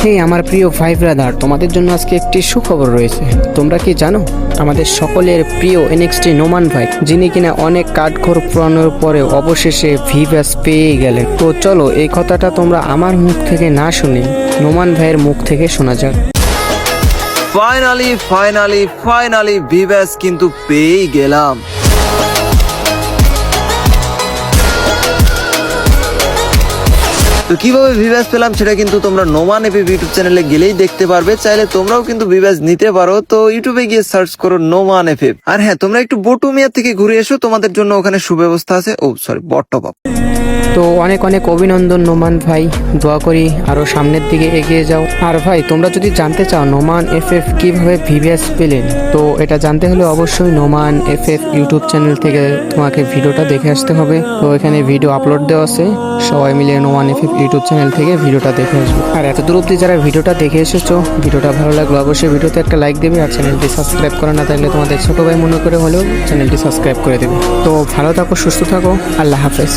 হেই আমার প্রিয় ভাই ব্রাদার, তোমাদের জন্য আজকে একটি সুখবর রয়েছে। তোমরা কি জানো আমাদের সকলের প্রিয় এনএক্সটি নোমান ভাই, যিনি কিনা অনেক কাঠখড় পুরানোর পরে অবশেষে ভিভাস পেয়ে গেলেন। তো চলো এই কথাটা তোমরা আমার মুখ থেকে না শুনে নোমান ভাইয়ের মুখ থেকে শোনা যাক। ফাইনালি ভিভাস কিন্তু পেয়েই গেলাম। তো কিভাবে ভিভাস পেলাম সেটা কিন্তু তোমরা নোমান এফএফ ইউটিউব চ্যানেলে গেলেই দেখতে পারবে। চাইলে তোমরাও কিন্তু ভিভাস নিতে পারো। তো ইউটিউবে গিয়ে সার্চ করো নোমান এফএফ। আর হ্যাঁ, তোমরা একটু বটুমিয়া থেকে ঘুরে এসো, তোমাদের জন্য ওখানে সুব্যবস্থা আছে। বট্টপ। তো অনেক অনেক অভিনন্দন নোমান ভাই, দোয়া করি আরো সামনের দিকে এগিয়ে যাও। আর ভাই, তোমরা যদি জানতে চাও নোমান এফএফ কিভাবে ভিভিএস পেলেন, তো এটা জানতে হলে অবশ্যই নোমান এফএফ ইউটিউব চ্যানেল থেকে তোমাকে ভিডিওটা দেখে আসতে হবে। তো এখানে ভিডিও আপলোড দেওয়া আছে, সবাই মিলে নোমান এফএফ ইউটিউব চ্যানেল থেকে ভিডিওটা দেখে আসবে। আর এত দূর অব্দি যারা ভিডিওটা দেখে এসেছো, ভিডিওটা ভালো লাগলো অবশ্যই ভিডিওতে একটা লাইক দেবে, আর চ্যানেলটি সাবস্ক্রাইব করা না থাকলে তোমাদের ছোট ভাই মনে করে হলেও চ্যানেলটি সাবস্ক্রাইব করে দেবে। তো ভালো থাকো, সুস্থ থাকো, আল্লাহ হাফেজ।